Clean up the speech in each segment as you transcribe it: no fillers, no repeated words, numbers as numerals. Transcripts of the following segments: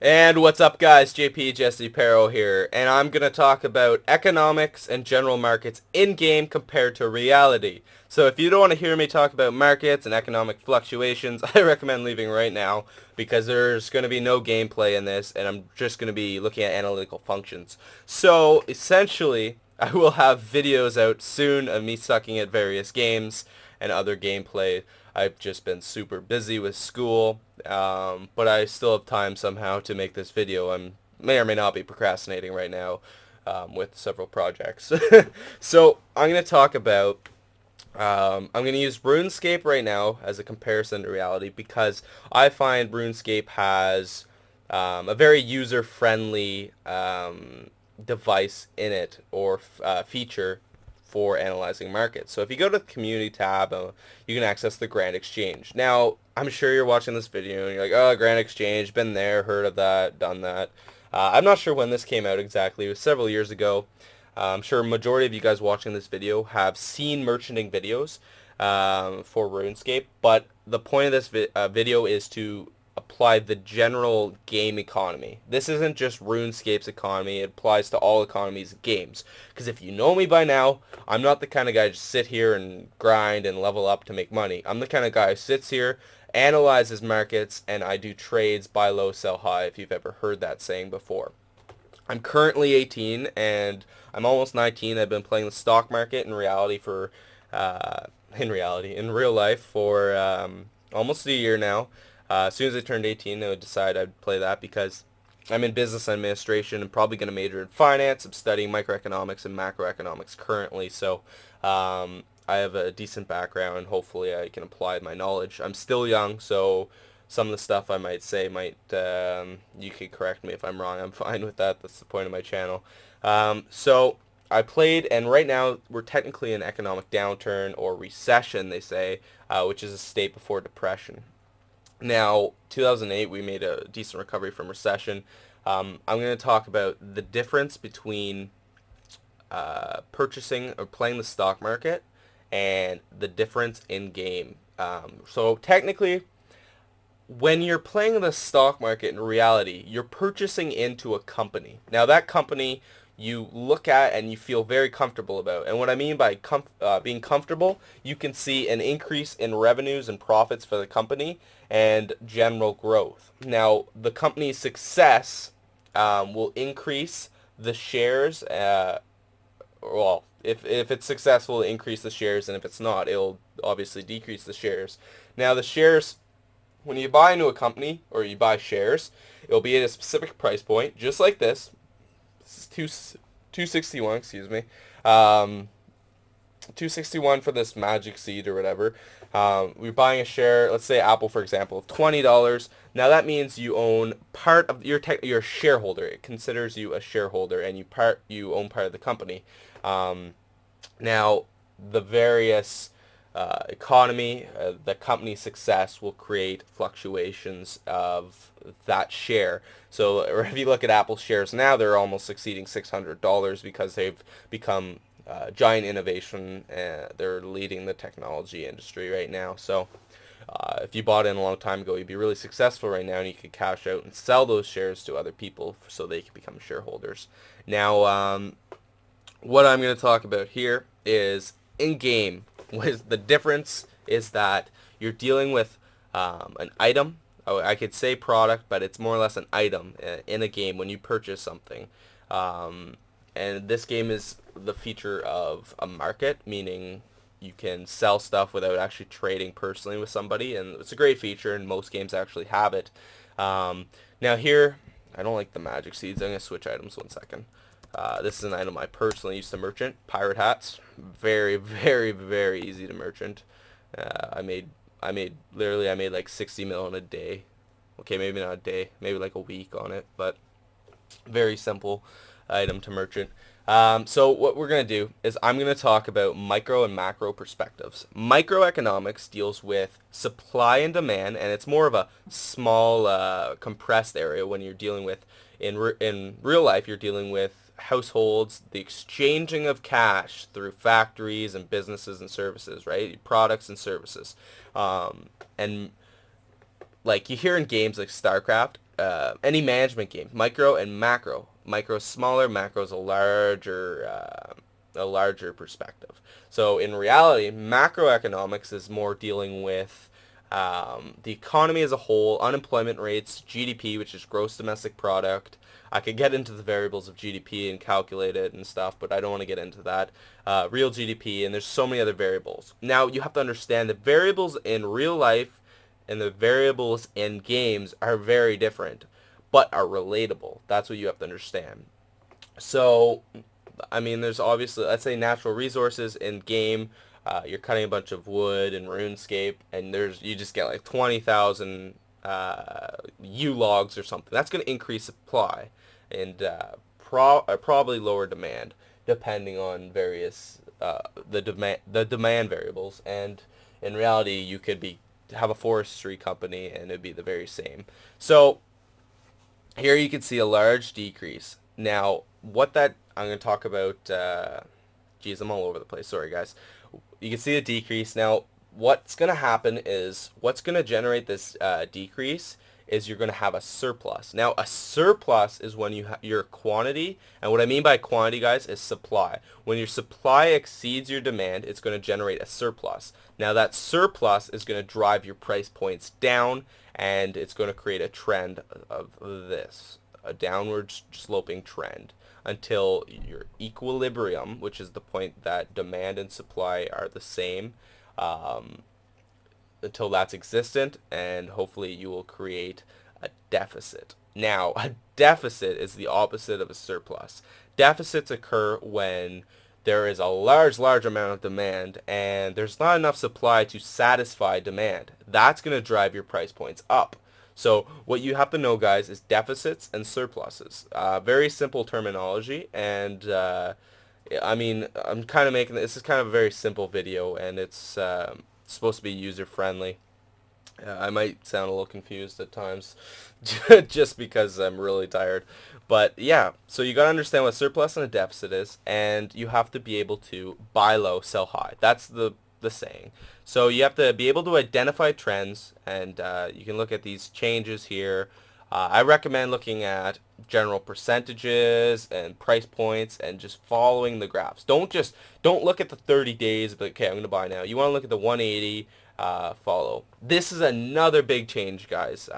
And what's up, guys? JP Jesse Perro here, and I'm going to talk about economics and general markets in-game compared to reality. So if you don't want to hear me talk about markets and economic fluctuations, I recommend leaving right now because there's going to be no gameplay in this, and I'm just going to be looking at analytical functions. So essentially, I will have videos out soon of me sucking at various games and other gameplay. I've just been super busy with school, but I still have time somehow to make this video. I may or may not be procrastinating right now with several projects. So I'm going to talk about, I'm going to use Runescape right now as a comparison to reality because I find Runescape has a very user-friendly device in it, or feature for analyzing markets. So if you go to the community tab, you can access the Grand Exchange. Now, I'm sure you're watching this video and you're like, oh, Grand Exchange, been there, heard of that, done that. I'm not sure when this came out exactly. It was several years ago. I'm sure a majority of you guys watching this video have seen merchanting videos for RuneScape, but the point of this video is to apply the general game economy. This isn't just RuneScape's economy, it applies to all economies of games. Because if you know me by now, I'm not the kind of guy to just sit here and grind and level up to make money. I'm the kind of guy who sits here, analyzes markets, and I do trades, buy low, sell high, if you've ever heard that saying before. I'm currently 18 and I'm almost 19. I've been playing the stock market in reality for, in real life for almost a year now. As soon as I turned 18, I would decide I'd play that because I'm in business administration and probably going to major in finance. I'm studying microeconomics and macroeconomics currently, so I have a decent background and hopefully I can apply my knowledge. I'm still young, so some of the stuff I might say you could correct me if I'm wrong. I'm fine with that. That's the point of my channel. So I played, and right now we're technically in economic downturn or recession, they say, which is a state before depression. Now, 2008, we made a decent recovery from recession. I'm going to talk about the difference between purchasing or playing the stock market and the difference in game. So technically, when you're playing the stock market in reality, you're purchasing into a company. Now, that company you look at and you feel very comfortable about. And what I mean by being comfortable, you can see an increase in revenues and profits for the company and general growth. Now, the company's success will increase the shares. Well, if it's successful, it'll increase the shares, and if it's not, it'll obviously decrease the shares. Now, the shares, when you buy into a company or you buy shares, it'll be at a specific price point, just like this. This is 261, excuse me. 261 for this magic seed or whatever. We're buying a share, let's say Apple, for example, of $20. Now that means you own part of you're a shareholder. It considers you a shareholder, and you own part of the company. Now the various economy, the company's success will create fluctuations of that share. So if you look at Apple shares now, they're almost exceeding $600 because they've become giant innovation. They're leading the technology industry right now. So if you bought in a long time ago, you'd be really successful right now, and you could cash out and sell those shares to other people so they can become shareholders. Now, what I'm going to talk about here is in-game. The difference is that you're dealing with an item. I could say product, but it's more or less an item in a game when you purchase something. And this game is the feature of a market, meaning you can sell stuff without actually trading personally with somebody, and it's a great feature, and most games actually have it. Now here, I don't like the magic seeds. I'm going to switch items 1 second. This is an item I personally used to merchant. Pirate hats, very, very, very easy to merchant. I made like 60 mil in a day. Okay, maybe not a day, maybe like a week on it, but very simple item to merchant. So what we're going to do is I'm going to talk about micro and macro perspectives. Microeconomics deals with supply and demand, and it's more of a small compressed area. When you're dealing with, in real life, you're dealing with households, the exchanging of cash through factories and businesses and services, right? Products and services. And like you hear in games like StarCraft, any management game, micro and macro. Micro is smaller, macro is a larger perspective. So in reality, macroeconomics is more dealing with the economy as a whole, unemployment rates, GDP, which is gross domestic product. I could get into the variables of GDP and calculate it and stuff, but I don't want to get into that. Real GDP, and there's so many other variables. Now, you have to understand the variables in real life and the variables in games are very different, but are relatable. That's what you have to understand. So, I mean, there's obviously, let's say, natural resources in game. You're cutting a bunch of wood in Runescape, and you just get like 20,000 U logs or something. That's going to increase supply and probably lower demand, depending on various the demand variables. And in reality, you could have a forestry company, and it'd be the very same. So here you can see a large decrease. Now, I'm going to talk about. Geez, I'm all over the place. Sorry, guys. You can see the decrease. Now, what's going to happen is, what's going to generate this decrease is you're going to have a surplus. Now, a surplus is when your quantity, and what I mean by quantity, guys, is supply. When your supply exceeds your demand, it's going to generate a surplus. Now, that surplus is going to drive your price points down, and it's going to create a trend of this, a downward sloping trend, until your equilibrium, which is the point that demand and supply are the same, until that's existent, and hopefully you will create a deficit. Now, a deficit is the opposite of a surplus. Deficits occur when there is a large amount of demand and there's not enough supply to satisfy demand. That's going to drive your price points up. So what you have to know, guys, is deficits and surpluses. Very simple terminology, and I mean, I'm kind of making this is kind of a very simple video, and it's supposed to be user friendly. I might sound a little confused at times just because I'm really tired. But yeah, so you got to understand what surplus and a deficit is, and you have to be able to buy low, sell high. That's the saying. So you have to be able to identify trends, and you can look at these changes here. I recommend looking at general percentages and price points and just following the graphs. Don't look at the 30 days, but okay, I'm going to buy now. You want to look at the 180, follow. This is another big change, guys.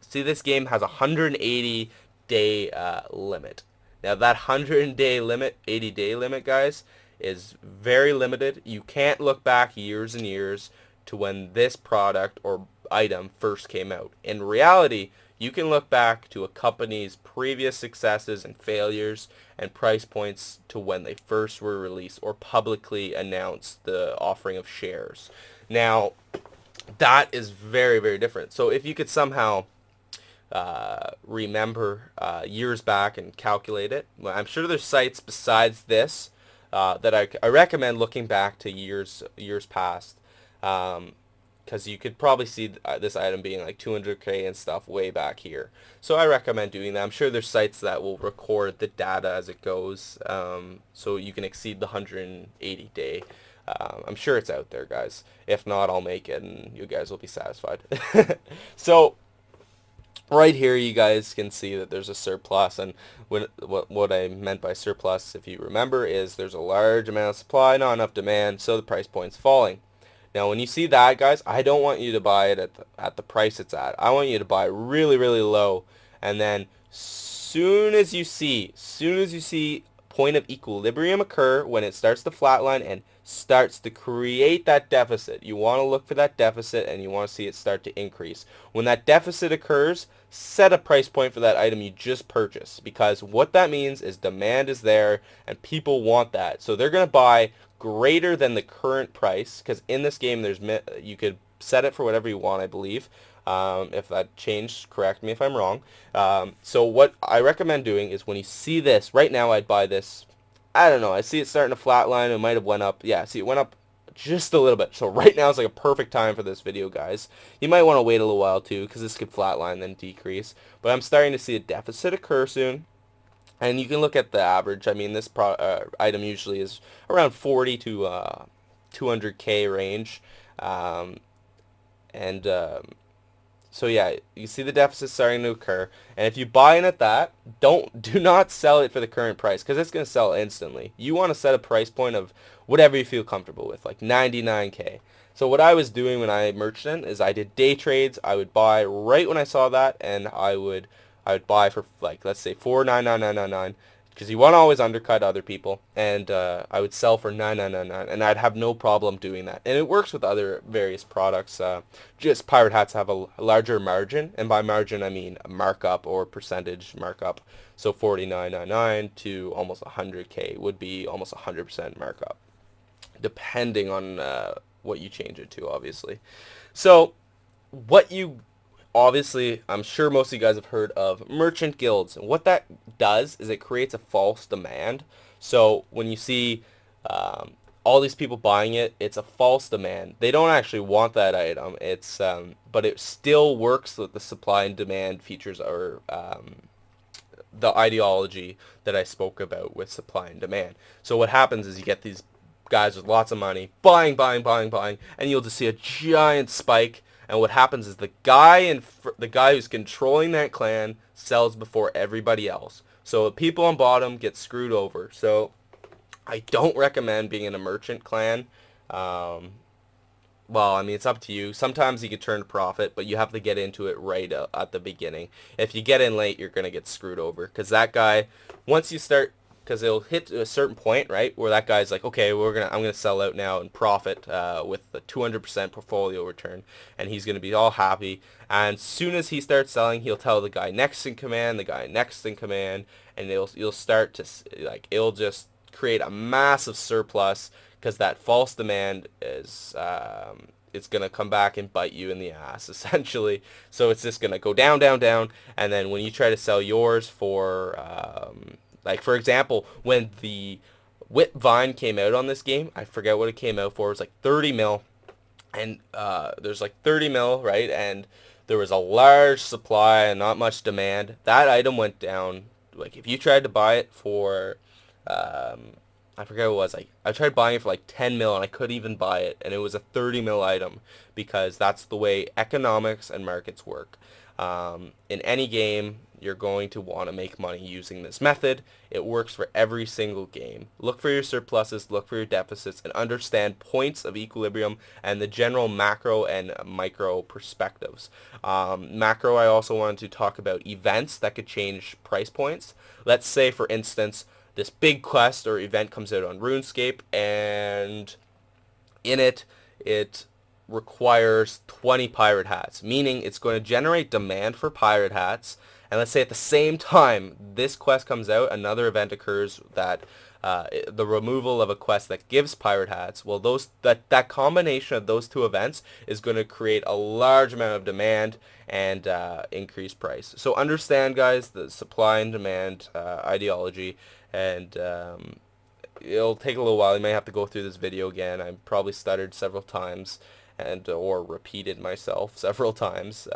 See, this game has a 180-day limit. Now that 100-day limit, 80-day limit, guys, is very limited. You can't look back years and years to when this product or item first came out. In reality, you can look back to a company's previous successes and failures and price points to when they first were released or publicly announced the offering of shares. Now, that is very, very different. So if you could somehow remember years back and calculate it, well, I'm sure there's sites besides this that I recommend looking back to years past, because you could probably see this item being like 200K and stuff way back here. So I recommend doing that. I'm sure there's sites that will record the data as it goes, so you can exceed the 180-day. I'm sure it's out there, guys. If not, I'll make it and you guys will be satisfied. So right here you guys can see that there's a surplus, and what I meant by surplus, if you remember, is there's a large amount of supply, not enough demand, so the price point's falling. Now when you see that, guys, I don't want you to buy it at the price it's at. I want you to buy really, really low, and then soon as you see point of equilibrium occur, when it starts to flatline and starts to create that deficit, you want to look for that deficit and you want to see it start to increase. When that deficit occurs, set a price point for that item you just purchased, because what that means is demand is there and people want that, so they're going to buy greater than the current price, because in this game you could set it for whatever you want, I believe. If that changed, correct me if I'm wrong. So what I recommend doing is, when you see this, right now I'd buy this, I don't know, I see it starting to flatline. It might have went up. Yeah, see, it went up just a little bit. So right now is like a perfect time for this video, guys. You might want to wait a little while too, because this could flatline then decrease. But I'm starting to see a deficit occur soon. And you can look at the average. I mean, this item usually is around 40 to 200K range. So yeah, you see the deficit starting to occur, and if you buy in at that, do not sell it for the current price because it's going to sell instantly. You want to set a price point of whatever you feel comfortable with, like 99K. So what I was doing when I merchant is I did day trades. I would buy right when I saw that, and I would buy for, like, let's say 499,999, because you want to always undercut other people, and I would sell for 9999, and I'd have no problem doing that. And it works with other various products. Just pirate hats have a larger margin, and by margin I mean markup or percentage markup. So 49.99 to almost 100K would be almost 100% markup, depending on what you change it to, obviously. So what you obviously, I'm sure most of you guys have heard of merchant guilds. And what that does is it creates a false demand. So when you see all these people buying it, it's a false demand. They don't actually want that item. It's but it still works with the supply and demand features, or the ideology that I spoke about with supply and demand. So what happens is you get these guys with lots of money buying, buying, buying, buying, and you'll just see a giant spike. And what happens is the guy who's controlling that clan sells before everybody else. So the people on bottom get screwed over. So I don't recommend being in a merchant clan. Well, I mean, it's up to you. Sometimes you can turn a profit, but you have to get into it right at the beginning. If you get in late, you're going to get screwed over. Because that guy, once you start, because it'll hit a certain point, right, where that guy's like, okay, I'm gonna sell out now and profit with the 200% portfolio return, and he's gonna be all happy. And as soon as he starts selling, he'll tell the guy next in command, and you'll start to, like, it'll just create a massive surplus because that false demand is it's gonna come back and bite you in the ass, essentially. So it's just gonna go down, down, down, and then when you try to sell yours for like, for example, when the Whip Vine came out on this game, I forget what it came out for. It was like 30 mil, and there's like 30 mil, right? And there was a large supply and not much demand. That item went down. Like, if you tried to buy it for, I forget what it was. Like, I tried buying it for like 10 mil, and I couldn't even buy it, and it was a 30 mil item, because that's the way economics and markets work. In any game, you're going to want to make money using this method. It works for every single game. Look for your surpluses, look for your deficits, and understand points of equilibrium and the general macro and micro perspectives. Macro, I also wanted to talk about events that could change price points. Let's say, for instance, this big quest or event comes out on Runescape, and in it requires 20 pirate hats, meaning it's going to generate demand for pirate hats. And let's say at the same time this quest comes out, another event occurs that the removal of a quest that gives pirate hats. Well, that combination of those two events is going to create a large amount of demand and increase price. So understand, guys, the supply and demand ideology, and it'll take a little while. You may have to go through this video again. I probably stuttered several times and or repeated myself several times.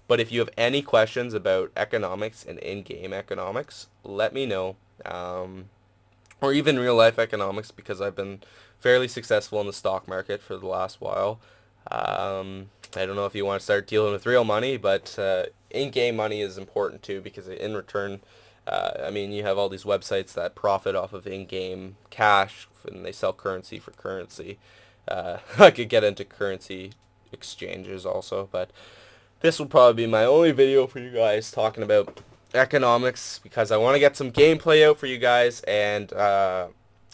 But if you have any questions about economics and in-game economics, let me know. Or even real-life economics, because I've been fairly successful in the stock market for the last while. I don't know if you want to start dealing with real money, but in-game money is important too, because in return, I mean, you have all these websites that profit off of in-game cash, and they sell currency for currency. I could get into currency exchanges also, but this will probably be my only video for you guys talking about economics, because I want to get some gameplay out for you guys, and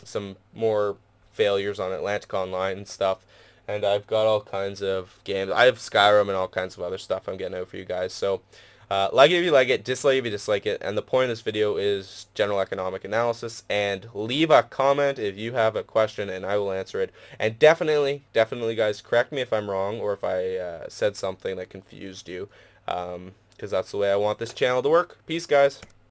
some more failures on Atlantic Online and stuff. And I've got all kinds of games. I have Skyrim and all kinds of other stuff I'm getting out for you guys. So like it if you like it, dislike if you dislike it. And the point of this video is general economic analysis. And leave a comment if you have a question, and I will answer it. And definitely, guys, correct me if I'm wrong, or if I said something that confused you, because that's the way I want this channel to work. Peace, guys.